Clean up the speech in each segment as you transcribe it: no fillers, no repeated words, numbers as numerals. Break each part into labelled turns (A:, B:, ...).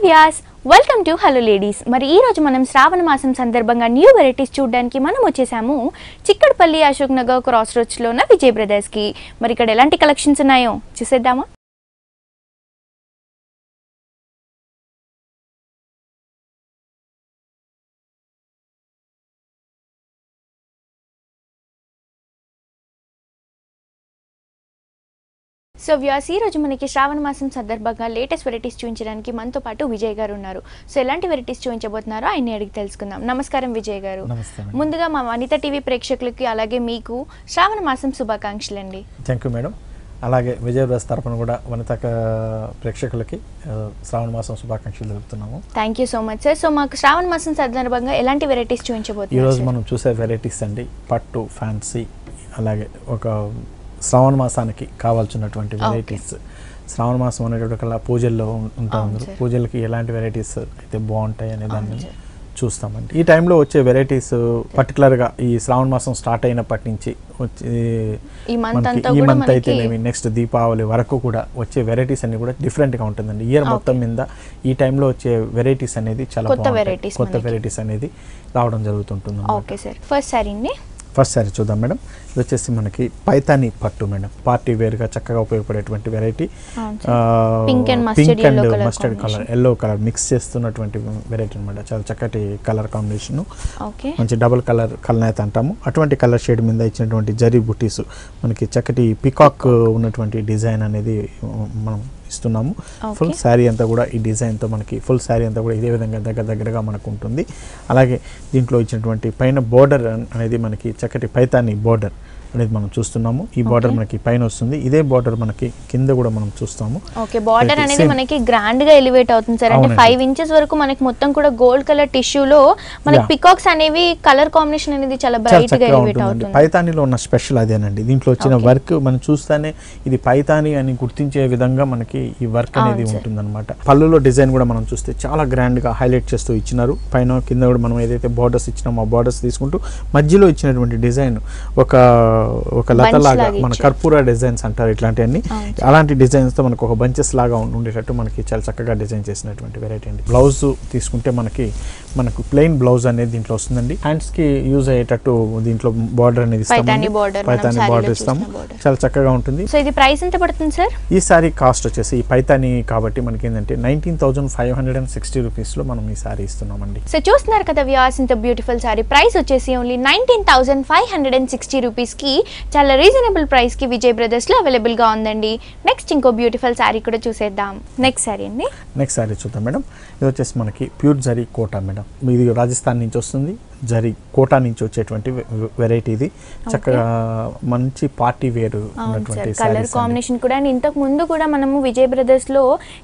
A: Vyas welcome to hello ladies. మరి ఈ రోజు మనం శ్రావణ మాసం సందర్భంగా న్యూ వెరైటీస్ చూడడానికి మనం వచ్చేసాము చిక్కడపల్లి అశోక్ నగర్ క్రాస్ రోడ్స్ లో ఉన్న విజయ్ బ్రదర్స్ కి. మరి ఇక్కడ ఎలాంటి కలెక్షన్స్ ఉన్నాయో చూసేద్దామా? సో వ్యూయర్స్, ఈ రోజు మనకి శ్రావణ మాసం సందర్భంగా లేటెస్ట్ వెరైటీస్ చూపించడానికి మనతో పాటు విజయ్ గారు ఉన్నారు. సో ఎలాంటి వెరైటీస్ చూపించబోతున్నారో ఆయన్ని అడిగి తెలుసుకుందాం. నమస్కారం విజయ్ గారు. ముందుగా మా వనిత టీవీ ప్రేక్షకులకి అలాగే మీకు శ్రావణ మాసం శుభాకాంక్షలు అండి.
B: Thank you madam. అలాగే విజయ్ బ్రదర్స్ తరపున కూడా వనిత ప్రేక్షకులకి శ్రావణ మాసం శుభాకాంక్షలు తెలుపుతున్నాము.
A: Thank you so much sir. So మాకు శ్రావణ మాసం సందర్భంగా ఎలాంటి వెరైటీస్ చూపించబోతున్నారు?
B: ఈరోజు మనం చూసే వెరైటీస్ అండి పట్టు, ఫ్యాన్సీ, అలాగే ఒక శ్రావణ మాసానికి కావాల్సినటువంటి వెరైటీస్. శ్రావణ మాసం అనేటప్పటికల్లా పూజల్లో ఉంటాం. పూజలకి ఎలాంటి వెరైటీస్ అయితే బాగుంటాయి అనే దాన్ని చూస్తామండి. ఈ టైంలో వచ్చే వెరైటీస్ పర్టికులర్గా ఈ శ్రావణ మాసం స్టార్ట్ అయినప్పటి నుంచి ఈ మంత్ అయితే నెక్స్ట్ దీపావళి వరకు కూడా వచ్చే వెరైటీస్ అన్ని కూడా డిఫరెంట్గా ఉంటుందండి. ఇయర్ మొత్తం మీద ఈ టైంలో వచ్చే వెరైటీస్ అనేది చాలా కొత్త వెరైటీస్ అనేది రావడం జరుగుతుంటుంది.
A: ఓకే సార్, ఫస్ట్
B: సారీ చూద్దాం మేడం. ఇది వచ్చేసి మనకి పైతానీ పట్టు మేడం. పార్టీ వేర్గా చక్కగా ఉపయోగపడేటువంటి variety.
A: Pink and
B: mustard colour, yellow colour mix చేస్తున్నటువంటి వెరైటీ అనమాట. చాలా చక్కటి కలర్ కాంబినేషన్, మంచి డబుల్ కలర్ కలనైతే అంటాము. అటువంటి కలర్ షేడ్ మీద ఇచ్చినటువంటి జరీ బుటీస్, మనకి చక్కటి పికాక్ ఉన్నటువంటి డిజైన్ అనేది మనం ఇస్తున్నాము. ఫుల్ శారీ అంతా కూడా ఈ డిజైన్తో మనకి ఫుల్ శారీ అంతా కూడా ఇదే విధంగా దగ్గరగా మనకు ఉంటుంది. అలాగే దీంట్లో ఇచ్చినటువంటి పైన బోర్డర్ అనేది మనకి చక్కటి పైతాని బోర్డర్ అనేది మనం చూస్తున్నాము. ఈ బార్డర్ మనకి పైన వస్తుంది, ఇదే బార్డర్ మనకి కింద కూడా మనం చూస్తాము.
A: ఓకే, బార్డర్ అనేది మనకి గ్రాండ్ గా ఎలివేట్ అవుతుంది సార్. అంటే 5 ఇంచెస్ వరకు మనకి మొత్తం కూడా గోల్డ్ కలర్ టిష్యూలో మనకి పికాక్స్ అనేవి కలర్ కాంబినేషన్ అనేది చాలా బ్రైట్ గా ఎలివేట్ అవుతుంది.
B: పైతానీలో ఉన్న స్పెషల్ అదేనండి. దీంట్లో వచ్చిన వర్క్ మనం చూస్తానే ఇది పైతానీ అని గుర్తించే విధంగా మనకి ఈ వర్క్ అనేది ఉంటుందన్నమాట. పళ్ళులో డిజైన్ కూడా మనం చూస్తే చాలా గ్రాండ్ గా హైలైట్ చేస్తూ ఇచ్చినారు. పైన కింద కూడా మనం ఏదైతే బార్డర్స్ ఇచ్చినామో ఆ బార్డర్స్ తీసుకుంటూ మధ్యలో ఇచ్చినటువంటి డిజైన్ ఒక లతలాగా, మన కర్పూర డిజైన్స్ అంటారు ఇట్లాంటివన్నీ. అలాంటి డిజైన్స్ తో మనకు ఒక బంచెస్ లాగా ఉండేటట్టు మనకి చాలా చక్కగా డిజైన్ చేసినటువంటి వెరైటీ అండి. బ్లౌజ్ తీసుకుంటే మనకు ప్లెయిన్ బ్లౌజ్ అనేది దీంట్లో వస్తుందండి. హ్యాండ్స్ కి యూజ్ అయ్యేటట్టు దీంట్లో బార్డర్ అనేది
A: పైతాని
B: బార్డర్ ఇస్తాము. చాలా చక్కగా ఉంటుంది.
A: సో ఇది ప్రైస్ ఎంత పడుతుంది సార్?
B: ఈ సారీ కాస్ట్ వచ్చేసి ఈ పైతాని కాబట్టి మనకి ఏంటంటే 19,560 రూపీస్ లో మనం ఈ సారీ ఇస్తున్నామండి.
A: సో చూస్తున్నారు కదా వ్యూయర్స్, ఇంత బ్యూటిఫుల్ సారీ ప్రైస్ వచ్చేసి ఓన్లీ 19,560 రూపీస్ కి చాలా రీజనబుల్ ప్రైస్ కి విజయ్ బ్రదర్స్ లో అవైలబుల్ గా ఉందండి. నెక్స్ట్ ఇంకో బ్యూటిఫుల్ సారీ కూడా చూసేద్దాం. నెక్స్ట్ సారీ
B: చూద్దాం మేడం. ఇది వచ్చేసి మనకి ప్యూర్ జరీ కోటా మేడం. ఇది రాజస్థాన్ నుంచి వస్తుంది. జరీ కోటా నుంచి వచ్చేటువంటి వెరైటీ ఇది. చక్కగా మంచి పార్టీ వేర్ ఉన్నటువంటి
A: కలర్ కాంబినేషన్ కూడా. అండ్ ఇంతకు ముందు కూడా మనము విజయ్ బ్రదర్స్ లో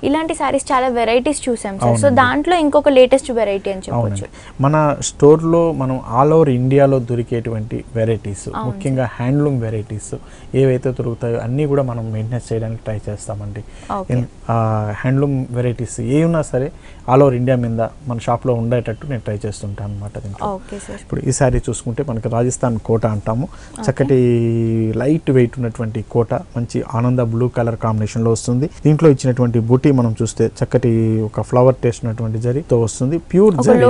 A: ఇలాంటి సారీస్ చాలా వెరైటీస్ చూసాం సార్. సో దాంట్లో ఇంకొక లేటెస్ట్ వెరైటీ అని చెప్పొచ్చు.
B: మన స్టోర్ లో మనం ఆల్ ఓవర్ ఇండియాలో దొరికేటువంటి వెరైటీస్, ముఖ్యంగా హ్యాండ్లూమ్ వెరైటీస్ ఏవైతే దొరుకుతాయో అన్నీ కూడా మనం మెయింటెనెన్స్ చేయడానికి ట్రై చేస్తామండి. హ్యాండ్లూమ్ వెరైటీస్ ఏ ఉన్నా సరే ఆల్ ఓవర్ ఇండియా మీద మన షాప్లో ఉండేటట్టు నేను ట్రై చేస్తుంటాను అనమాట. దీంట్లో ఇప్పుడు ఈ సారీ చూసుకుంటే మనకి రాజస్థాన్ కోట అంటాము. చక్కటి లైట్ వెయిట్ ఉన్నటువంటి కోట, మంచి ఆనంద బ్లూ కలర్ కాంబినేషన్ లో వస్తుంది. దీంట్లో ఇచ్చినటువంటి బూటీ మనం చూస్తే చక్కటి ఒక ఫ్లవర్ టేస్ట్ ఉన్నటువంటి జరీతో వస్తుంది. ప్యూర్ జరీ,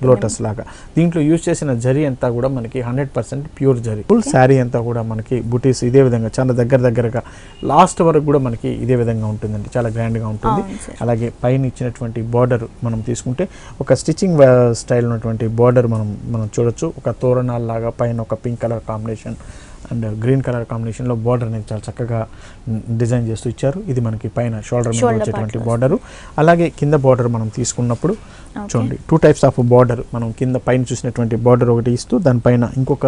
B: లోటస్ లాగా. దీంట్లో యూజ్ చేసిన జరీ అంతా కూడా మనకి 100% ప్యూర్ జరీ. ఫుల్ శారీ అంతా కూడా మనకి బూటీస్ ఇదే విధంగా చాలా దగ్గరగా లాస్ట్ వరకు కూడా మనకి ఇదే విధంగా ఉంటుందండి. చాలా గ్రాండ్ గా ఉంటుంది. అలాగే పైన ఇచ్చినటువంటి బార్డర్ మనం తీసుకుంటే ఒక స్టిచ్చింగ్ స్టైల్ ఉన్నటువంటి బార్డర్ మనం చూడొచ్చు. ఒక తోరణాల లాగా పైన ఒక pink colour combination and green colour కాంబినేషన్లో బార్డర్ అనేది చాలా చక్కగా డిజైన్ చేస్తూ ఇచ్చారు. ఇది మనకి పైన షోల్డర్ మీద వచ్చేటువంటి బార్డరు. అలాగే కింద బార్డర్ మనం తీసుకున్నప్పుడు చూడండి 2 టైప్స్ ఆఫ్ బార్డర్. మనం కింద పైన చూసినటువంటి బార్డర్ ఒకటి ఇస్తూ దానిపైన ఇంకొక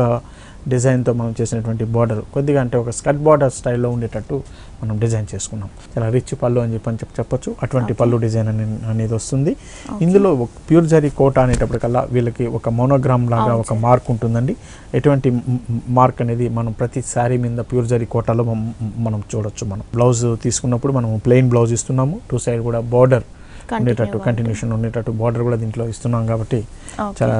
B: డిజైన్తో మనం చేసినటువంటి బార్డర్ కొద్దిగా అంటే ఒక స్కర్ట్ బార్డర్ స్టైల్లో ఉండేటట్టు మనం డిజైన్ చేసుకున్నాం. చాలా రిచ్ పళ్ళు అని చెప్పొచ్చు. అటువంటి పళ్ళు డిజైన్ అనేది వస్తుంది. ఇందులో ప్యూర్ జరీ కోట అనేటప్పటికల్లా వీళ్ళకి ఒక మోనోగ్రామ్ లాగా ఒక మార్క్ ఉంటుందండి. ఎటువంటి మార్క్ అనేది మనం ప్రతి శారీ మీద ప్యూర్ జరీ కోటాలో మనం చూడొచ్చు. మనం బ్లౌజ్ తీసుకున్నప్పుడు మనం ప్లెయిన్ బ్లౌజ్ ఇస్తున్నాము. 2 సైడ్ కూడా బార్డర్ ఉండేటట్టు, కంటిన్యూషన్ ఉండేటట్టు బార్డర్ కూడా దీంట్లో ఇస్తున్నాం కాబట్టి చాలా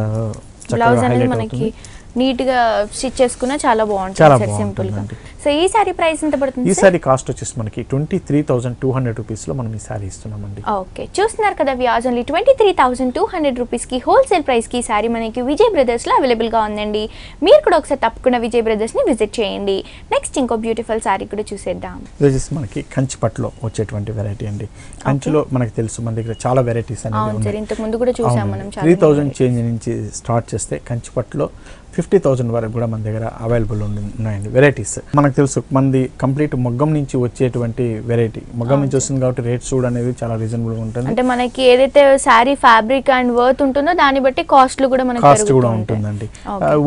B: చక్కగా హైలైట్ అవుతుంది.
A: నీట్ గా స్టిచ్ చేసుకున్నా చాలా బాగుంటుంది సింపుల్ గా. సో ఈ సారీ ప్రైస్ ఎంత పడుతుంది?
B: ఈ సారీ కాస్ట్ వచ్చేసి మనకి 23,200 రూపీస్లో మనం ఈ సారీ ఇస్తున్నామండి.
A: ఓకే, చూస్తున్నారు కదా వ్యూయర్స్, ఓన్లీ 23,200 రూపీస్కి హోల్సేల్ ప్రైస్కి ఈ సారీ మనకి విజయ్ బ్రదర్స్లో అవైలబుల్గా ఉందండి. మీరు కూడా ఒకసారి తప్పకుండా విజయ్ బ్రదర్స్ని విజిట్ చేయండి. నెక్స్ట్ ఇంకో బ్యూటిఫుల్ సారీ కూడా చూసేద్దాం.
B: ఇది వచ్చేసి మనకి కంచి పట్టులో వచ్చేటువంటి వెరైటీ అండి. కంచిలో మనకి తెలుసు మన దగ్గర చాలా వెరైటీస్ అనేవి ఉన్నాయి.
A: ఇంతకు ముందు కూడా చూసాం మనం.
B: 3,000 చేంజ్ నుంచి స్టార్ట్ చేస్తే కంచి పట్టులో 50,000 వరకు కూడా మన దగ్గర అవైలబుల్ ఉన్నాయండి వెరైటీస్. మనకు తెలుసు మనది కంప్లీట్ మొగ్గం నుంచి వచ్చేటువంటి వెరైటీ, మొగ్గం నుంచి వస్తుంది కాబట్టి రేట్స్ కూడా అనేది చాలా రీజనబుల్ గా ఉంటుంది.
A: అంటే మనకి ఏదైతే శారీ ఫ్యాబ్రిక్ అండ్ వర్త్ ఉంటుందో దాన్ని బట్టి కాస్ట్లు కూడా మనకి
B: కాస్ట్ కూడా ఉంటుందండి.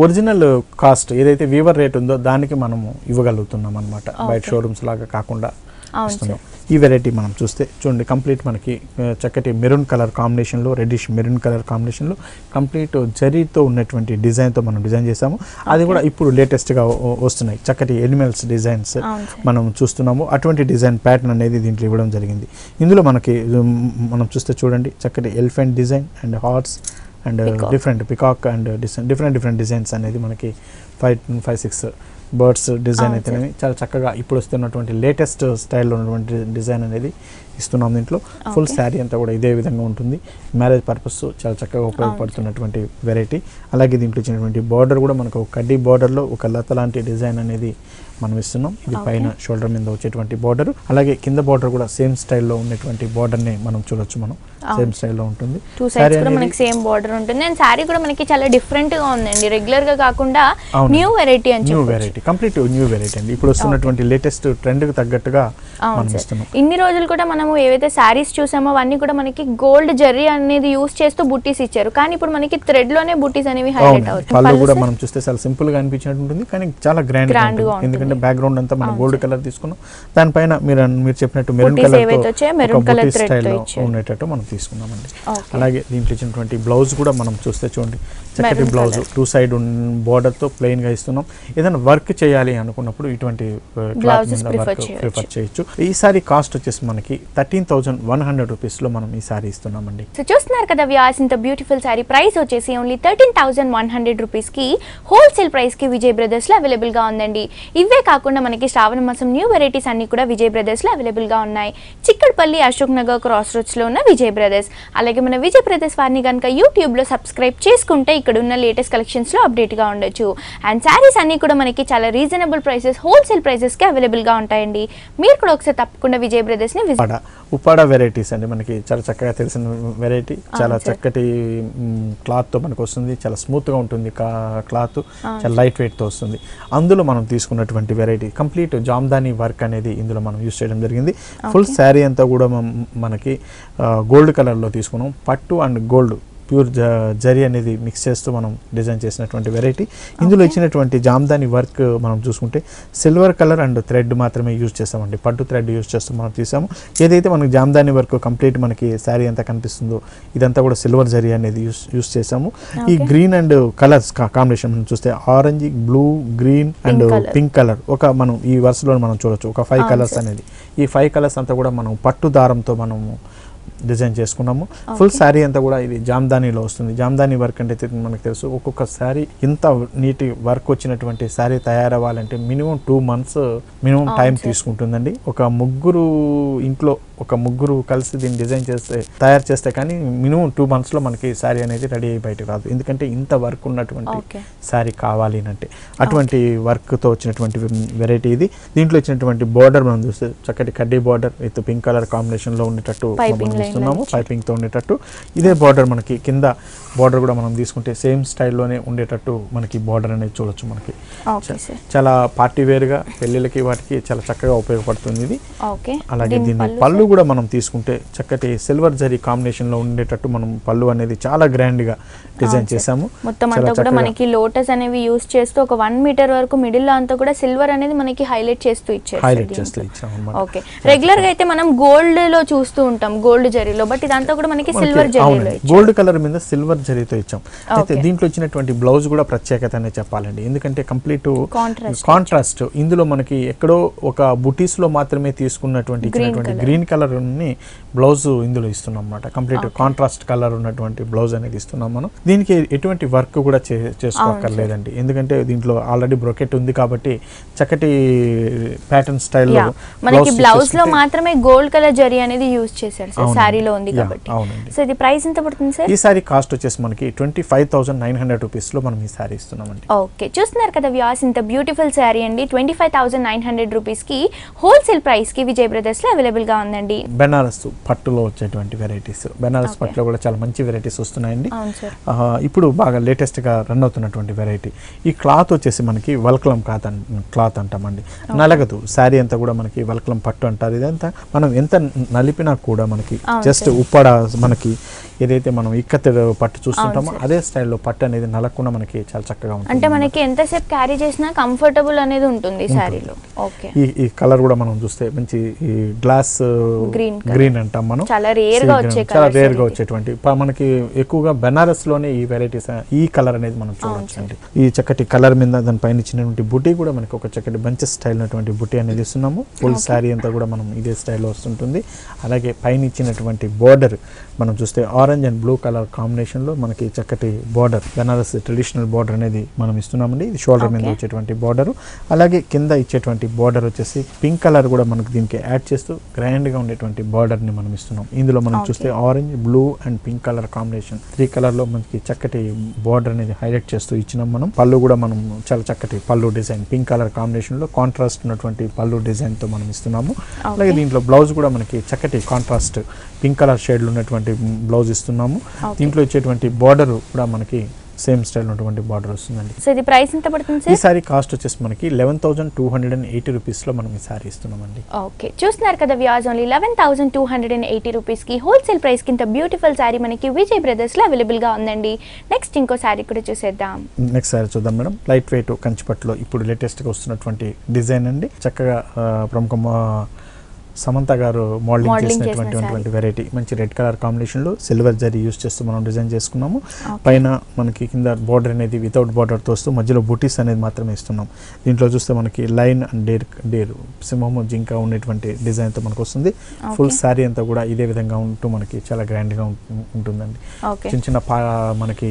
B: ఒరిజినల్ కాస్ట్ ఏదైతే వీవర్ రేట్ ఉందో దానికి మనము ఇవ్వగలుగుతున్నాం అనమాట, బయట షోరూమ్స్ లాగా కాకుండా ఇస్తున్నాం. ఈ వెరైటీ మనం చూస్తే చూడండి, కంప్లీట్ మనకి చక్కటి మెరూన్ కలర్ కాంబినేషన్లో, రెడ్డిష్ మెరూన్ కలర్ కాంబినేషన్లో కంప్లీట్ జరీతో ఉన్నటువంటి డిజైన్తో మనం డిజైన్ చేసాము. అది కూడా ఇప్పుడు లేటెస్ట్గా వస్తున్నాయి చక్కటి ఎనిమల్స్ డిజైన్స్ మనం చూస్తున్నాము. అటువంటి డిజైన్ ప్యాటర్న్ అనేది దీంట్లో ఇవ్వడం జరిగింది. ఇందులో మనకి మనం చూస్తే చూడండి, చక్కటి elephant design and horse and different peacock and different designs అనేది మనకి 5-6 బర్డ్స్ డిజైన్ అయితేనే చాలా చక్కగా ఇప్పుడు వస్తున్నటువంటి లేటెస్ట్ స్టైల్లో ఉన్నటువంటి డిజైన్ అనేది ఇస్తున్నాం. దీంట్లో ఫుల్ శారీ అంతా కూడా ఇదే విధంగా ఉంటుంది. మ్యారేజ్ పర్పస్ చాలా చక్కగా ఉపయోగపడుతున్నటువంటి వెరైటీ. అలాగే దీంట్లో ఇచ్చినటువంటి బార్డర్ కూడా మనకు ఒక కడ్డీ బార్డర్లో ఒక లత లాంటి డిజైన్ అనేది మనం ఇస్తున్నాం. ఇది పైన షోల్డర్ మీద వచ్చేటువంటి బార్డర్, అలాగే కింద బార్డర్ కూడా సేమ్ స్టైల్లో ఉన్నటువంటి బార్డర్ని మనం చూడొచ్చు. మనం సేమ్ స్టైల్లో ఉంటుంది.
A: టూ సైడ్స్ కూడా మనకి సేమ్ బార్డర్ ఉంటుంది. అండ్ సారీ కూడా మనకి చాలా డిఫరెంట్ గా ఉందండి, రెగ్యులర్ గా కాకుండా న్యూ వెరైటీ అని
B: new variety, complete new variety అండి. ఇప్పుడు వస్తున్నటువంటి లేటెస్ట్ ట్రెండ్ కి తగ్గట్టుగా మనం ఇస్తున్నాం.
A: ఇన్ని రోజులు కూడా మనము ఏవైతే సారీస్ చూసామో అవన్నీ కూడా మనకి గోల్డ్ జరీ అనేది యూస్ చేస్తూ బుట్టీస్ ఇచ్చారు, కానీ ఇప్పుడు మనకి థ్రెడ్ లోనే బుట్టీస్ అనేవి హైలైట్ అవుతాయి.
B: పళ్ళు కూడా మనం చూస్తే చాలా సింపుల్ గా అనిపించినట్టు ఉంటుంది, కానీ చాలా గ్రాండ్ గా ఉంటుంది. ఎందుకంటే బ్యాక్గ్రౌండ్ అంతా మనం గోల్డ్ కలర్ తీసుకున్నాం, దానిపైన మీరు చెప్పినట్టు మెరూన్ కలర్ స్టైల్ ఉండేటట్టు మనం తీసుకున్నామండి. అలాగే దీంట్లో ఇచ్చినటువంటి బ్లౌజ్ కూడా మనం చూస్తే చూడండి, చక్కటి బ్లౌజ్ 2 సైడ్ బోర్డర్ తో ప్లెయిన్ గా ఇస్తున్నాం. ఏదైనా వర్క్ చేయాలి అనుకున్నప్పుడు ఇటువంటి క్లాత్ మీద వర్క్ ప్రిఫర్ చేయొచ్చు. ఈ సారీ కాస్ట్ వచ్చేసి మనకి 13,100 రూపీస్ లో మనం ఈ సారీ ఇస్తున్నామండి.
A: సో చూస్తున్నారు కదా వ్యూయర్స్, ఇంత బ్యూటిఫుల్ సారీ ప్రైస్ వచ్చేసి ఓన్లీ 13,100 రూపీస్ కి హోల్సేల్ ప్రైస్ కి విజయ్ బ్రదర్స్ లో అవైలబుల్ గా ఉందండి. ఇవే కాకుండా మనకి శ్రావణ మాసం న్యూ వెరైటీస్ అన్ని కూడా విజయ్ బ్రదర్స్ లో అవైలబుల్ గా ఉన్నాయి. చిక్కడపల్లి అశోక్ నగర్ క్రాస్ రోడ్స్ లో ఉన్న విజయ్ బ్రదర్స్. అలాగే మన విజయ్ బ్రదర్స్ వారిని కనుక యూట్యూబ్ లో సబ్స్క్రైబ్ చేసుకుంటే ఇక్కడ ఉన్న లేటెస్ట్ కలెక్షన్స్ లో అప్డేట్ గా ఉండొచ్చు. అండ్ సారీస్ అన్ని కూడా మనకి చాలా రీజనబుల్ ప్రైసెస్, హోల్సేల్ ప్రైసెస్ కి అవైలబుల్ గా ఉంటాయండి. మీరు కూడా ఒకసారి తప్పకుండా విజయ్ బ్రదర్స్ ని
B: ఉప్పాడ వెరైటీస్ అండి, మనకి చాలా చక్కగా తెలిసిన వెరైటీ. చాలా చక్కటి క్లాత్ తో మనకు వస్తుంది, చాలా స్మూత్ గా ఉంటుంది క్లాత్, చాలా లైట్ వెయిట్ తో వస్తుంది. అందులో మనం తీసుకున్నటువంటి వెరైటీ కంప్లీట్ జామ్దాని వర్క్ అనేది ఇందులో మనం యూస్ చేయడం జరిగింది. ఫుల్ శారీ అంతా కూడా మనకి గోల్డ్ కలర్ లో తీసుకున్నాం. పట్టు అండ్ గోల్డ్ ప్యూర్ జరీ అనేది మిక్స్ చేస్తూ మనం డిజైన్ చేసినటువంటి వెరైటీ. ఇందులో ఇచ్చినటువంటి జామ్దాని వర్క్ మనం చూసుకుంటే సిల్వర్ కలర్ అండ్ థ్రెడ్ మాత్రమే యూజ్ చేస్తామండి, పట్టు థ్రెడ్ యూజ్ చేస్తూ మనం తీసాము. ఏదైతే మనకి జామ్దాని వర్క్ కంప్లీట్ మనకి శారీ అంతా కనిపిస్తుందో ఇదంతా కూడా సిల్వర్ జరీ అనేది యూజ్ చేసాము. ఈ గ్రీన్ అండ్ కలర్స్ కాంబినేషన్ మనం చూస్తే orange, blue, green and pink colour మనం ఈ వరుసలో మనం చూడొచ్చు. ఒక 5 కలర్స్ అనేది, ఈ 5 కలర్స్ అంతా కూడా మనం పట్టు దారంతో మనము డిజైన్ చేసుకున్నాము. ఫుల్ శారీ అంతా కూడా ఇది జామ్దానీలో వస్తుంది. జామ్దానీ వర్క్ అంటే మనకు తెలుసు, ఒక్కొక్క శారీ ఇంత నీటి వర్క్ వచ్చినటువంటి శారీ తయారవ్వాలంటే మినిమం 2 months మినిమం టైం తీసుకుంటుందండి. ఒక ముగ్గురు కలిసి దీన్ని డిజైన్ తయారు చేస్తే కానీ మినిమం 2 months లో మనకి శారీ అనేది రెడీ అయ్యి బయటకు రాదు. ఎందుకంటే ఇంత వర్క్ ఉన్నటువంటి శారీ కావాలి అంటే అటువంటి వర్క్ తో వచ్చినటువంటి వెరైటీ ఇది. దీంట్లో వచ్చినటువంటి బోర్డర్ మనం చూస్తే చక్కటి కడ్డీ border with pink colour combination లో ఉండేటట్టు ఇస్తున్నాము, పైపింగ్ తో ఉండేటట్టు. ఇదే బార్డర్ మనకి కింద బార్డర్ కూడా మనం తీసుకుంటే సేమ్ స్టైల్లోనే ఉండేటట్టు మనకి బార్డర్ అనేది చూడొచ్చు. మనకి చాలా పార్టీ వేర్ గా పెళ్లిళ్ళకి వాటికి చాలా చక్కగా ఉపయోగపడుతుంది ఇది. అలాగే దీన్ని పళ్ళు కూడా మనం తీసుకుంటే చక్కటి సిల్వర్ జరీ కాంబినేషన్ లో ఉండేటట్టు మనం పళ్ళు అనేది చాలా గ్రాండ్ గా డిజైన్ చేసాము.
A: మొత్తం అంతా కూడా మనకి లోటస్ అనేవి యూస్ చేస్తూ ఒక 1 meter వరకు మిడిల్ లో అంతా కూడా సిల్వర్ అనేది మనకి హైలైట్ చేస్తూ ఇచ్చాము.
B: ఓకే,
A: రెగ్యులర్ గా అయితే మనం గోల్డ్ లో చూస్తూ ఉంటాం, గోల్డ్ జరీలో, బట్ ఇదంతా కూడా మనకి సిల్వర్ జరీలో.
B: గోల్డ్ కలర్ మీద సిల్వర్ జరీతో ఇచ్చాం. అయితే దీంట్లో వచ్చినటువంటి బ్లౌజ్ కూడా ప్రత్యేకత అనే చెప్పాలండి, ఎందుకంటే కంప్లీట్ కాంట్రాస్ట్. ఇందులో మనకి ఎక్కడో ఒక బుటీస్ లో మాత్రమే తీసుకున్నటువంటి గ్రీన్ కలర్ ని బ్లౌజ్ ఇందులో ఇస్తున్నాం అన్నమాట. కంప్లీట్ కాంట్రాస్ట్ కలర్ ఉన్నటువంటి బ్లౌజ్ అనేది ఇస్తున్నాం మనం. దీనికి ఎటువంటి వర్క్ కూడా చేసుకోక్కర్లేదండి, ఎందుకంటే దీంట్లో ఆల్రెడీ బ్రోకెట్ ఉంది కాబట్టి చక్కటి ప్యాటర్న్ స్టైల్లో
A: మనకి బ్లౌజ్ లో మాత్రమే గోల్డ్ కలర్ జరీ అనేది యూజ్ చేశారు సార్, సారీలో ఉంది కాబట్టి. సో ఇది ప్రైస్ ఎంత పడుతుంది సార్?
B: ఈ సారీ కాస్ట్ వచ్చేసి మనకి 25,900 రూపీస్ లో మనం ఈ సారీ ఇస్తున్నామండి.
A: ఓకే, చూస్తున్నారు కదా వ్యూవర్స్, ఇంత బ్యూటిఫుల్ సారీ అండి 25,900 రూపీస్ కి హోల్సేల్ ప్రైస్ కి విజయ్ బ్రదర్స్ లో అవైలబుల్ గా ఉందండి.
B: బెనారస్ పట్టులో వచ్చేటువంటి వెరైటీస్, బెనారస్ పట్టులో కూడా చాలా మంచి వెరైటీస్ వస్తున్నాయండి. ఇప్పుడు బాగా లేటెస్ట్ గా రన్ అవుతున్నటువంటి వెరైటీ ఈ క్లాత్ వచ్చేసి మనకి వల్కలం క్లాత్ అంటామండి. నలగదు, శారీ అంతా కూడా మనకి వల్కలం పట్టు అంటారు. ఇదంతా మనం ఎంత నలిపినా కూడా మనకి జస్ట్ ఉప్పడ మనకి ఏదైతే మనం ఇక్కత పట్టు చూస్తుంటామో అదే స్టైల్లో పట్టు అనేది నలగకుండా మనకి చాలా చక్కగా ఉంటుంది.
A: అంటే మనకి ఎంతసేపు క్యారీ చేసినా కంఫర్టబుల్ అనేది ఉంటుంది శారీలో. ఓకే,
B: ఈ కలర్ కూడా మనం చూస్తే మంచి గ్లాస్ గ్రీన్ అంటాం మనం,
A: చాలా రేర్ గా
B: వచ్చేటువంటి మనకి ఎక్కువగా బెనారస్ లోనే ఈ వెరైటీస్ ఈ కలర్ అనేది మనం చూడొచ్చు అండి. ఈ చక్కటి కలర్ మీద దానిపైన ఇచ్చినటువంటి బుటీ కూడా మనకి ఒక చక్కటి బంచెస్ స్టైల్ ఉన్నటువంటి బుటీ అనేది ఇస్తున్నాము. ఫుల్ శారీ అంతా కూడా మనం ఇదే స్టైల్లో వస్తుంటుంది. అలాగే పైన ఇచ్చినటువంటి బోర్డర్ మనం చూస్తే orange and blue colour combination లో మనకి చక్కటి బోర్డర్, బెనారస్ ట్రెడిషనల్ బోర్డర్ అనేది మనం ఇస్తున్నామండి. ఇది షోల్డర్ మీద వచ్చేటువంటి బోర్డర్. అలాగే కింద ఇచ్చేటువంటి బోర్డర్ వచ్చేసి పింక్ కలర్ కూడా మనకి దీనికి యాడ్ చేస్తూ గ్రాండ్ గా ఉండేటువంటి బోర్డర్ ని మనం ఇస్తున్నాం. ఇందులో మనం చూస్తే orange, blue and pink colour combination 3 colour లో మనకి చక్కటి బోర్డర్ అనేది హైలైట్ చేస్తూ ఇచ్చినాం మనం. పళ్ళు కూడా మనం చాలా చక్కటి పళ్ళు డిజైన్ పింక్ కలర్ కాంబినేషన్ లో కాంట్రాస్ట్ ఉన్నటువంటి పళ్ళు డిజైన్ తో మనం ఇస్తున్నాము. అలాగే దీంట్లో బ్లౌజ్ కూడా మనకి చక్కటి కాంట్రాస్ట్ పింక్ కలర్ షేడ్ లో ఉన్నటువంటి బ్లౌజ్ ఇస్తున్నాము. దీంట్లో ఇచ్చేటువంటి బోర్డర్ కూడా మనకి సేమ్ స్టైల్ ఉన్నటువంటి బార్డర్ వస్తుందండి.
A: సో ఇది ప్రైస్ ఎంత పడుతుంది సార్?
B: ఈ సారీ కాస్ట్ వచ్చేసి మనకి 11,280 రూపీస్ లో మనం ఈ సారీ ఇస్తున్నామండి.
A: ఓకే, చూస్తున్నారు కదా వ్యూవర్స్, ఓన్లీ 11,280 రూపీస్ కి హోల్సేల్ ప్రైస్ కి ఇంత బ్యూటిఫుల్ సారీ మనకి విజయ్ బ్రదర్స్ లో అవైలబుల్ గా ఉందండి. నెక్స్ట్ ఇంకో సారీ కూడా చూసేద్దాం.
B: నెక్స్ట్ సారీ చూద్దాం మేడం. లైట్ వెయిట్ కంచిపట్టులో ఇప్పుడు లేటెస్ట్ గా వస్తున్నటువంటి డిజైన్ అండి. చక్కగా ప్రముఖ సమంత గారు మోడలింగ్ చేసినటువంటి వెరైటీ, మంచి రెడ్ కలర్ కాంబినేషన్ లో సిల్వర్ జరీ యూస్ చేస్తూ మనం డిజైన్ చేసుకున్నాము. పైన మనకి కింద బోర్డర్ అనేది వితౌట్ బోర్డర్ తో వస్తూ మధ్యలో బూటీస్ అనేది మాత్రమే ఇస్తున్నాం. దీంట్లో చూస్తే మనకి లైన్ అండ్ డేర్ సింహము జింక ఉన్నటువంటి డిజైన్ తో మనకు వస్తుంది. ఫుల్ శారీ అంతా కూడా ఇదే విధంగా ఉంటూ మనకి చాలా గ్రాండ్ గా ఉంటుందండి. చిన్న చిన్న మనకి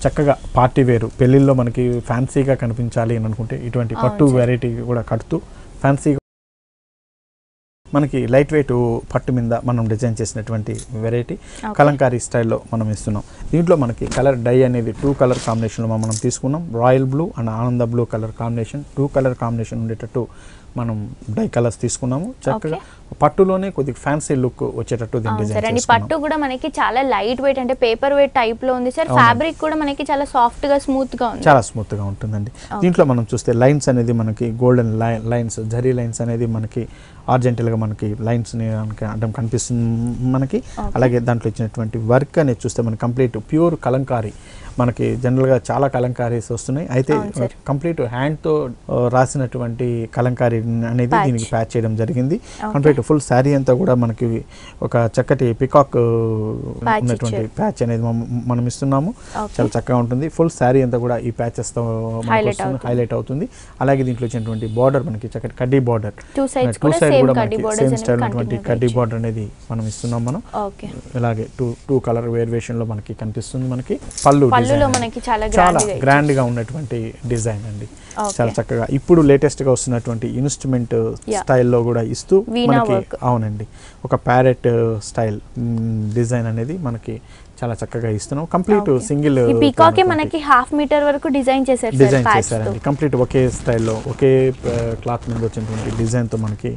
B: చక్కగా పార్టీ వేరు పెళ్లిల్లో మనకి ఫ్యాన్సీగా కనిపించాలి అని అనుకుంటే ఇటువంటి పట్టు వెరైటీ కూడా కడుతూ ఫ్యాన్సీగా మనకి లైట్ వెయిట్ పట్టు మీద మనం డిజైన్ చేసినటువంటి వెరైటీ కలంకారీ స్టైల్లో మనం ఇస్తున్నాం. దీంట్లో మనకి కలర్ డై అనేది 2 కలర్ కాంబినేషన్లో మనం తీసుకున్నాం. రాయల్ బ్లూ అండ్ ఆనంద blue colour combination, 2 colour combination ఉండేటట్టు మనం డై కలర్స్ తీసుకున్నాము. చక్కగా పట్టులోనే కొద్దిగా ఫ్యాన్సీ లుక్ వచ్చేటట్టు దీన్ని డిజైన్ చేసుకున్నాం.
A: పట్టు కూడా మనకి చాలా లైట్ వెయిట్, అంటే పేపర్ వెయిట్ టైప్ లో ఉంది సార్. ఫ్యాబ్రిక్ కూడా మనకి చాలా సాఫ్ట్ గా స్మూత్ గా ఉంది,
B: చాలా స్మూత్ గా ఉంటుందండి. దీంట్లో మనం చూస్తే లైన్స్ అనేది మనకి గోల్డెన్ లైన్స్, జరీ లైన్స్ అనేది మనకి ఆర్జెంటల్ గా మనకి లైన్స్ అడ్డం కనిపిస్తుంది మనకి. అలాగే దాంట్లో ఇచ్చినటువంటి వర్క్ అనేది చూస్తే మనకి కంప్లీట్ ప్యూర్ కలంకారీ. మనకి జనరల్గా చాలా కలంకారీస్ వస్తున్నాయి, అయితే కంప్లీట్ హ్యాండ్తో రాసినటువంటి కలంకారీ అనేది దీనికి ప్యాచ్ చేయడం జరిగింది. కంప్లీట్ ఫుల్ శారీ అంతా కూడా మనకి ఒక చక్కటి పికాక్ ఉన్నటువంటి ప్యాచ్ అనేది మనం ఇస్తున్నాము. చాలా చక్కగా ఉంటుంది. ఫుల్ శారీ అంతా కూడా ఈ ప్యాచెస్తో హైలైట్ అవుతుంది. అలాగే దీంట్లో వచ్చినటువంటి బార్డర్ మనకి చక్కటి కడ్డీ బార్డర్, టూ సైడ్ కూడా మనకి సేమ్ స్టైల్ ఉన్నటువంటి కడ్డీ బార్డర్ అనేది మనం ఇస్తున్నాం మనం. ఇలాగే టూ కలర్ వేరియేషన్ లో మనకి కనిపిస్తుంది. మనకి పళ్ళు చాలా గ్రాండ్ గా ఉన్నటువంటి డిజైన్ అండి, చాలా చక్కగా ఇప్పుడు లేటెస్ట్ గా వస్తున్నటువంటి ఇన్స్ట్రుమెంట్ స్టైల్లో కూడా ఇస్తూ మనకి అవునండి ఒక ప్యారెట్ స్టైల్ డిజైన్ అనేది మనకి చాలా చక్కగా ఇస్తున్నాం. కంప్లీట్ సింగిల్
A: పీకాక్ మనకి హాఫ్ మీటర్ వరకు డిజైన్ చేశారండి.
B: కంప్లీట్ ఒకే స్టైల్లో ఒకే క్లాత్ మీద వచ్చినటువంటి డిజైన్ తో మనకి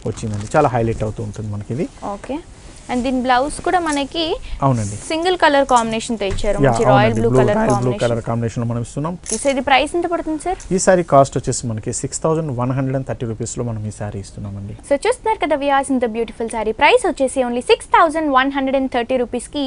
B: వచ్చిందండి. చాలా హైలైట్ అవుతూ ఉంటుంది మనకి ఇది.
A: ఓకే, అండ్ దీని బ్లౌజ్ కూడా మనకి
B: అవునండి
A: సింగిల్ కలర్ కాంబినేషన్ తో ఇచ్చారు. మంచి రాయల్ బ్లూ
B: కలర్ కాంబినేషన్ లో మనం ఇస్తున్నాం.
A: సో ఇది ప్రైస్ ఎంత పడుతుంది సార్?
B: ఈ సారీ కాస్ట్ వచ్చేసి మనకి 6,130 రూపీస్ లో మనం ఈ సారీ ఇస్తున్నామండి.
A: సో చూస్తున్నారు కదా వ్యూవర్స్, ఇంత బ్యూటిఫుల్ సారీ ప్రైస్ వచ్చేసి ఓన్లీ 6,130 రూపీస్ కి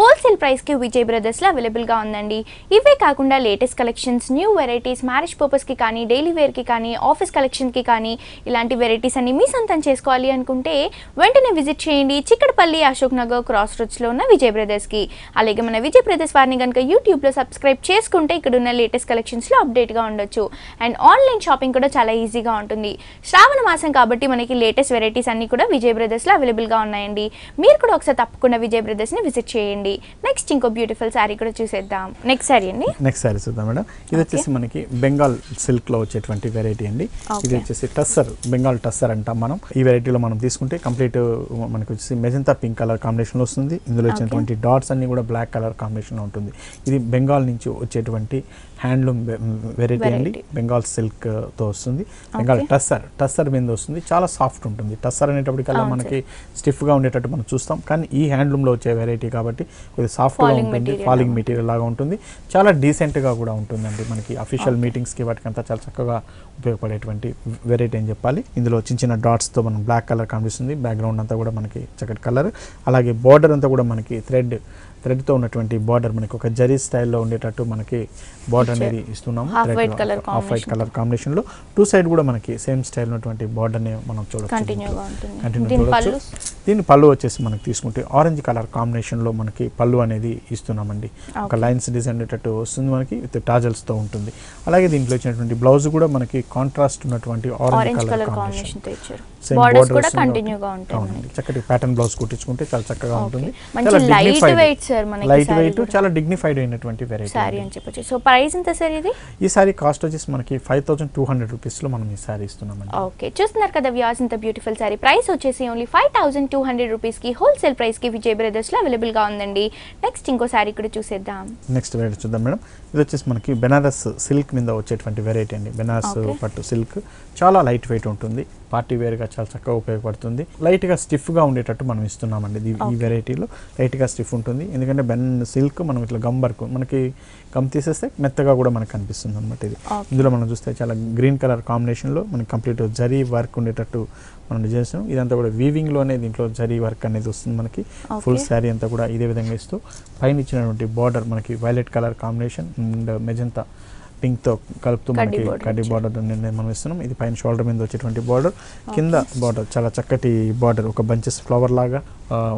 A: హోల్సేల్ ప్రైస్ కి విజయ్ బ్రదర్స్ లో అవైలబుల్ గా ఉందండి. ఇవే కాకుండా latest collections, new varieties, marriage purpose కి కానీ, డైలీ వేర్ కి కానీ, ఆఫీస్ కలెక్షన్ కి కానీ, ఇలాంటి వెరైటీస్ అన్ని మీ సొంతం చేసుకోవాలి అనుకుంటే వెంటనే విజిట్ చేయండి. చిక్కడపల్లి కూకట్పల్లి అశోక్ నగర్ క్రాస్ రోడ్స్ లో ఉన్న విజయ్ బ్రదర్స్ కి. అలాగే మన విజయ్ బ్రదర్స్ వారిని కనుక యూట్యూబ్ లో సబ్స్క్రైబ్ చేసుకుంటే ఇక్కడ ఉన్న లేటెస్ట్ కలెక్షన్స్ లో అప్డేట్ గా ఉండొచ్చు. అండ్ ఆన్లైన్ షాపింగ్ కూడా చాలా ఈజీగా ఉంటుంది. శ్రావణ మాసం కాబట్టి మనకి లేటెస్ట్ వెరైటీస్ అన్ని కూడా విజయ్ బ్రదర్స్ లో అవైలబుల్ గా ఉన్నాయండి. మీరు కూడా ఒకసారి తప్పకుండా విజయ్ బ్రదర్స్ ని విజిట్ చేయండి. నెక్స్ట్ ఇంకో బ్యూటిఫుల్ సారీ కూడా చూసేద్దాం. నెక్స్ట్ సారీ అండి.
B: నెక్స్ట్ సారీ చూద్దాం మేడం. ఇది వచ్చేసి మనకి బెంగాల్ సిల్క్ లో వచ్చేటువంటి వెరైటీ అండి. ఇది వచ్చేసి టస్సర్, బెంగాల్ టస్సర్ అంటాం మనం. ఈ వెరైటీలో మనం తీసుకుంటే కంప్లీట్ మనకి వచ్చేసి మెజంతా పింక్ కలర్ కాంబినేషన్ లో వస్తుంది. ఇందులో వచ్చినటువంటి డాట్స్ అన్ని కూడా బ్లాక్ కలర్ కాంబినేషన్ లో ఉంటుంది. ఇది బెంగాల్ నుంచి వచ్చేటువంటి హ్యాండ్లూమ్ వెరైటీ అండి. బెంగాల్ సిల్క్ తో వస్తుంది. బెంగాల్ టస్సర్ మీద వస్తుంది. చాలా సాఫ్ట్ ఉంటుంది. టస్సర్ అనేటప్పటికల్లా మనకి స్టిఫ్ గా ఉండేటట్టు మనం చూస్తాం, కానీ ఈ హ్యాండ్లూమ్ లో వచ్చే వెరైటీ కాబట్టి కొద్దిగా సాఫ్ట్ గా ఉంటుంది. ఫాలింగ్ మెటీరియల్ లాగా ఉంటుంది. చాలా డీసెంట్ గా కూడా ఉంటుందండి. మనకి అఫీషియల్ మీటింగ్స్ కి వాటికంతా చాలా చక్కగా ఉపయోగపడేటువంటి వెరైటీ అని చెప్పాలి. ఇందులో చిన్న చిన్న డాట్స్ తో మనం బ్లాక్ కలర్ కనిపిస్తుంది. బ్యాక్గ్రౌండ్ అంతా కూడా మనకి చక్కటి కలర్. అలాగే బార్డర్ అంతా కూడా మనకి థ్రెడ్తో ఉన్నటువంటి బార్డర్, మనకి ఒక జరీ స్టైల్లో ఉండేటట్టు మనకి బార్డర్ అనేది ఇస్తున్నాము. ఆఫ్ వైట్ కలర్ కాంబినేషన్ లో టూ సైడ్ కూడా మనకి సేమ్ స్టైల్ ఉన్నటువంటి బార్డర్ ని మనం చూడొచ్చు. దీని పళ్ళు వచ్చేసి మనకి తీసుకుంటే ఆరెంజ్ కలర్ కాంబినేషన్ లో మనకి పళ్ళు అనేది ఇస్తున్నామండి. ఒక లైన్స్ డిజైన్ ఉండేటట్టు వస్తుంది మనకి, విత్ టాజల్స్ తో ఉంటుంది. అలాగే దీంట్లో వచ్చినటువంటి బ్లౌజ్ కూడా మనకి కాంట్రాస్ట్ ఉన్నటువంటి ఆరెంజ్ కలర్ కాంబినేషన్ తో ఇచ్చారు. సేమ్ బార్డర్ కూడా కంటిన్యూగా ఉంటుంది. చక్కటి ప్యాటర్న్ బ్లౌజ్ కుట్టించుకుంటే చాలా చక్కగా ఉంటుంది. చాలా లైట్ వెయిట్, చాలా డిగ్నిఫైడ్ అయినటువంటి వెరైటీ సారీ అని చెప్పొచ్చు.
A: సో ప్రైస్ ఎంత సార్ ఇది?
B: ఈ సారీ కాస్ట్ వచ్చేసి మనకి 5200 రూపీస్ లో మనం ఈ సారీ ఇస్తున్నామండి.
A: ఓకే, చూస్తున్నారు కదా వ్యూవర్స్, ఇంత బ్యూటిఫుల్ సారీ. ప్రైస్ వచ్చేసి ఓన్లీ 5200 రూపీస్ కి హోల్సేల్ ప్రైస్ కి విజయ్ బ్రదర్స్ లో అవైలబుల్ గా ఉందండి. నెక్స్ట్ ఇంకో సారీ కూడా చూసేద్దాం.
B: నెక్స్ట్ వెరైటీ చూద్దాం మేడం. ఇది వచ్చేసి మనకి బెనారస్ సిల్క్ మీద వచ్చేటువంటి వెరైటీ అండి. బెనారస్ పట్టు సిల్క్ చాలా లైట్ వెయిట్ ఉంటుంది. పార్టీ వేర్గా చాలా చక్కగా ఉపయోగపడుతుంది. లైట్గా స్టిఫ్గా ఉండేటట్టు మనం ఇస్తున్నామండి. ఈ వెరైటీలో లైట్గా స్టిఫ్ ఉంటుంది. ఎందుకంటే సిల్క్ మనం ఇట్లా గమ్ వర్క్, మనకి గమ్ తీసేస్తే మెత్తగా కూడా మనకు కనిపిస్తుంది అనమాట. ఇది ఇందులో మనం చూస్తే చాలా గ్రీన్ కలర్ కాంబినేషన్లో మనకి కంప్లీట్ జరీ వర్క్ ఉండేటట్టు మనం డిజైన్ చేస్తాం. ఇదంతా కూడా వీవింగ్లోనే దీంట్లో జరీ వర్క్ అనేది వస్తుంది మనకి. ఫుల్ శారీ అంతా కూడా ఇదే విధంగా ఇస్తూ పైన ఇచ్చినటువంటి బార్డర్ మనకి violet colour combination and magenta పింక్తో కలుపుతూ మనకి కడ్డీ బార్డర్ మనం ఇస్తున్నాం. ఇది పైన షోల్డర్ మీద వచ్చేటువంటి బార్డర్, కింద బార్డర్ చాలా చక్కటి బార్డర్, ఒక బంచెస్ ఫ్లవర్ లాగా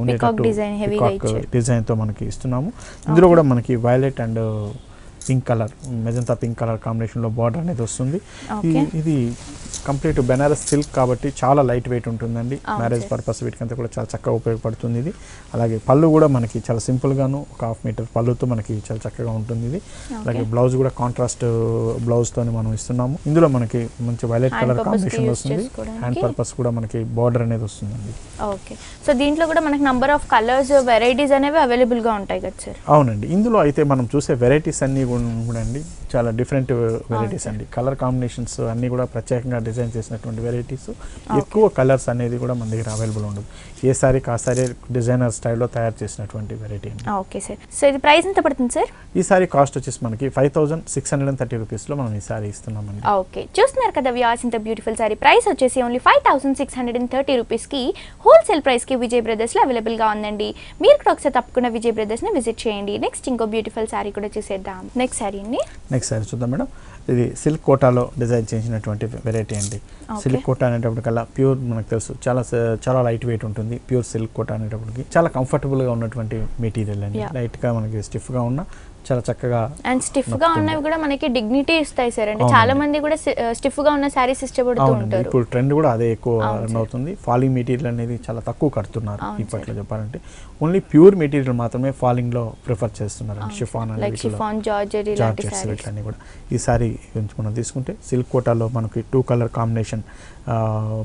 B: ఉండేటట్టు డిజైన్తో మనకి ఇస్తున్నాము. ఇందులో కూడా మనకి violet and pink colour, magenta pink colour కాంబినేషన్లో బార్డర్ అనేది వస్తుంది. ఇది కంప్లీట్ బెనారస్ సిల్క్ కాబట్టి చాలా లైట్ వెయిట్ ఉంటుందండి. మ్యారేజ్ పర్పస్ వీటికంతా కూడా చాలా చక్కగా ఉపయోగపడుతుంది ఇది. అలాగే పళ్ళు కూడా మనకి చాలా సింపుల్గాను ఒక 1/2 మీటర్ పళ్ళుతో మనకి చాలా చక్కగా ఉంటుంది ఇది. అలాగే బ్లౌజ్ కూడా కాంట్రాస్ట్ బ్లౌజ్తో మనం ఇస్తున్నాము. ఇందులో మనకి మంచి వైలెట్ కలర్ కాంబినేషన్ వస్తుంది. హ్యాండ్ పర్పస్ కూడా మనకి బార్డర్ అనేది వస్తుందండి.
A: ఓకే, సో దీంట్లో కూడా మనకి నంబర్ ఆఫ్ కలర్స్, వెరైటీస్ అనేవి అవైలబుల్గా ఉంటాయి కదా సార్?
B: అవునండి. ఇందులో అయితే మనం చూసే వెరైటీస్ అన్నీ కూడా అండి చాలా డిఫరెంట్ వెరైటీస్ అండి. కలర్ కాంబినేషన్స్ అన్నీ కూడా ప్రత్యేకంగా డిజైన్ చేసినటువంటి వెరైటీస్. ఎక్కువ కలర్స్ అనేది కూడా మన దగ్గర అవైలబుల్ ఉండదు. ఏ సారీ ఆ సారీ డిజైనర్ స్టైల్లో తయారు చేసినటువంటి వెరైటీ అండి.
A: ఓకే సార్, సో ఇది ప్రైస్ ఎంత పడుతుంది సార్?
B: ఈ సారీ కాస్ట్ వచ్చేసి మనకి 5630 రూపీస్లో మనం ఈ సారీ ఇస్తున్నామండి.
A: ఓకే, చూస్తున్నారు కదా వ్యూవర్స్, ఇంత బ్యూటిఫుల్ సారీ. ప్రైస్ వచ్చేసి ఓన్లీ 5630 రూపీస్కి హోల్సేల్ ప్రైస్కి విజయ్ బ్రదర్స్లో అవైలబుల్గా ఉందండి. మీరు కూడా ఒకసారి తప్పకుండా విజయ్ బ్రదర్స్ని విజిట్ చేయండి. నెక్స్ట్ ఇంకో బ్యూటిఫుల్ సారీ కూడా చూసేద్దాం. నెక్స్ట్ సారీ అండి.
B: నెక్స్ట్ సారీ చూద్దాం మేడం. ఇది సిల్క్ కోటాలో డిజైన్ చేసినటువంటి వెరైటీ అండి. సిల్క్ కోటా అనేటప్పటికల్లా ప్యూర్ మనకు తెలుసు చాలా లైట్ వెయిట్ ఉంటుంది. ప్యూర్ సిల్క్ కోటా అనేటప్పటికి చాలా కంఫర్టబుల్గా ఉన్నటువంటి మెటీరియల్ అండి. లైట్గా మనకి స్టిఫ్గా ఉన్న చాలా చక్కగా
A: అండ్ స్టిఫ్ గా ఉన్నవి కూడా మనకి డిగ్నిటీ ఇస్తాయి సార్. అంటే చాలా మంది కూడా స్టిఫ్ గా ఉన్న సారీస్ ఇష్టపడుతూ ఉంటారు.
B: ఇప్పుడు ట్రెండ్ కూడా అదే ఎక్కువ రన్ అవుతుంది. ఫాలింగ్ మెటీరియల్ అనేది చాలా తక్కువ కడుతున్నారు ఇప్పట్లో చెప్పాలంటే. ఓన్లీ ప్యూర్ మెటీరియల్ మాత్రమే ఫాలింగ్ లో ప్రిఫర్ చేస్తున్నారు. షిఫాన్ జార్జెట్స్ ఇట్లన్నీ కూడా. ఈ సారీ గురించి మనం తీసుకుంటే సిల్క్ కోటాలో మనకి 2 colour combination,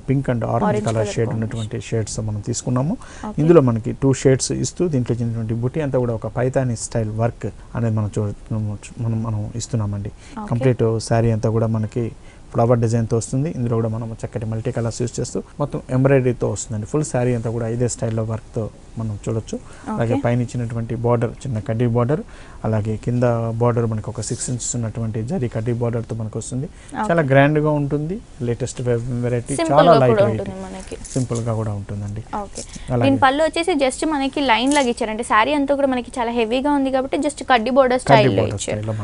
B: pink and orange colour shade ఉన్నటువంటి షేడ్స్ మనం తీసుకున్నాము. ఇందులో మనకి 2 షేడ్స్ ఇస్తూ దీంట్లో వచ్చినటువంటి బుట్టి అంతా కూడా ఒక పైతాని స్టైల్ వర్క్ అనేది మనం ఇస్తున్నామండి. కంప్లీట్ శారీ అంతా కూడా మనకి ఫ్లవర్ డిజైన్తో వస్తుంది. ఇందులో కూడా మనం చక్కటి మల్టీ కలర్స్ యూస్ చేస్తూ మొత్తం ఎంబ్రాయిడరీతో వస్తుందండి. ఫుల్ శారీ అంతా కూడా ఇదే స్టైల్లో వర్క్తో మనం చూడొచ్చు. అలాగే పైన ఇచ్చినటువంటి బార్డర్ చిన్న కడ్డీ బార్డర్, అలాగే కింద బార్డర్ మనకు ఒక 6 ఇంచెస్ ఉన్నటువంటి జరీ కడ్డీ బార్డర్తో మనకు వస్తుంది. చాలా గ్రాండ్గా ఉంటుంది. లేటెస్ట్ వెరైటీ, చాలా లైట్ వెయిట్, సింపుల్గా కూడా ఉంటుందండి.
A: దీని పళ్ళు వచ్చేసి జస్ట్ మనకి లైన్ లాగా ఇచ్చారు. అంటే శారీ అంతా కూడా మనకి చాలా హెవీగా ఉంది కాబట్టి జస్ట్ కడ్డీ బార్డర్ స్టైల్లో ఇచ్చారు.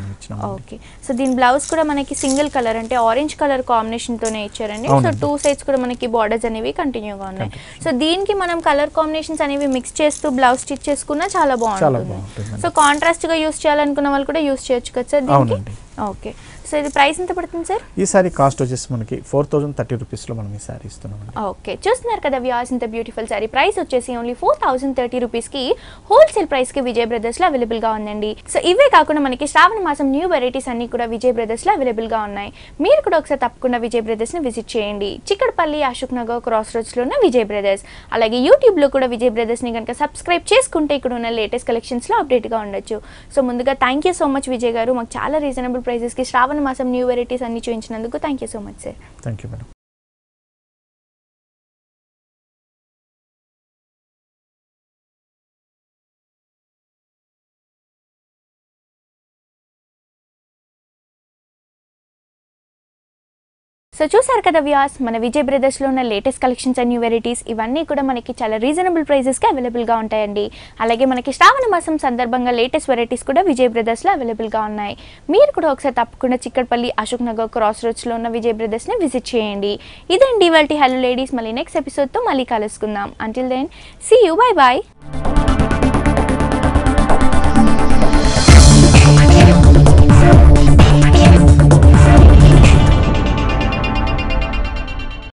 A: ఓకే, సో దీని బ్లౌజ్ కూడా మనకి సింగిల్ కలర్ అంటే ఆరెంజ్ కలర్ కాంబినేషన్ తోనే ఇచ్చారండి. సో 2 సైడ్స్ కూడా మనకి బార్డర్స్ అనేవి కంటిన్యూగా ఉన్నాయి. సో దీనికి మనం కలర్ కాంబినేషన్స్ అనేవి మిక్స్ చేస్తూ బ్లౌజ్ స్టిచ్ చేసుకున్నా చాలా బాగుంటుంది. సో కాంట్రాస్ట్ గా యూస్ చేయాలనుకున్న వాళ్ళు కూడా యూస్ చేయొచ్చు కదా సార్ దీనికి? ఓకే. సో ఇది ప్రైస్ ఎంత పడుతుంది సార్?
B: ఈ సారీ కాస్ట్ వచ్చేసి మనకి 4030 రూపీస్లో మనం ఈ సారీ ఇస్తున్నాం.
A: ఓకే, చూస్తున్నారు కదా వ్యూవర్స్, ఇంత బ్యూటిఫుల్ సారీ ప్రైస్ వచ్చేసి ఓన్లీ 4030 రూపీస్కి హోల్సేల్ ప్రైస్కి విజయ్ బ్రదర్స్లో అవైలబుల్గా ఉందండి. సో ఇవే కాకుండా మనకి శ్రావణ మాసం న్యూ వెరైటీస్ అన్ని కూడా విజయ్ బ్రదర్స్లో అవైలబుల్గా ఉన్నాయి. మీరు కూడా ఒకసారి తప్పకుండా విజయ్ బ్రదర్స్ని విజిట్ చేయండి. చిక్కడపల్లి అశోక్ నగర్ క్రాస్ రోడ్స్లో ఉన్న విజయ్ బ్రదర్స్. అలాగే యూట్యూబ్లో కూడా విజయ్ బ్రదర్స్ని కనుక సబ్స్క్రైబ్ చేసుకుంటే ఇక్కడ ఉన్న లేటెస్ట్ కలెక్షన్స్లో అప్డేట్గా ఉండొచ్చు. సో ముందుగా thank you so much Vijay గారు, మాకు చాలా రీజనబుల్ ప్రైసెస్కి శ్రావణ మాసం న్యూ వెరైటీస్ అన్ని చూపించినందుకు thank you so much sir.
B: Thank you madam.
A: So చూసారు కదా వ్యూవర్స్, మన విజయ్ బ్రదర్స్లో ఉన్న latest collections and new varieties ఇవన్నీ కూడా మనకి చాలా రీజనబుల్ ప్రైజెస్కి అవైలబుల్గా ఉంటాయండి. అలాగే మనకి శ్రావణ మాసం సందర్భంగా లేటెస్ట్ వెరైటీస్ కూడా విజయ్ బ్రదర్స్లో అవైలబుల్గా ఉన్నాయి. మీరు కూడా ఒకసారి తప్పకుండా చిక్కడపల్లి అశోక్ నగర్ క్రాస్ రోడ్స్లో ఉన్న విజయ్ బ్రదర్స్ని విజిట్ చేయండి. ఇదండి ఇవాల్టి హలో లేడీస్. మళ్ళీ నెక్స్ట్ ఎపిసోడ్తో మళ్ళీ కలుసుకుందాం. Until then see you, bye bye.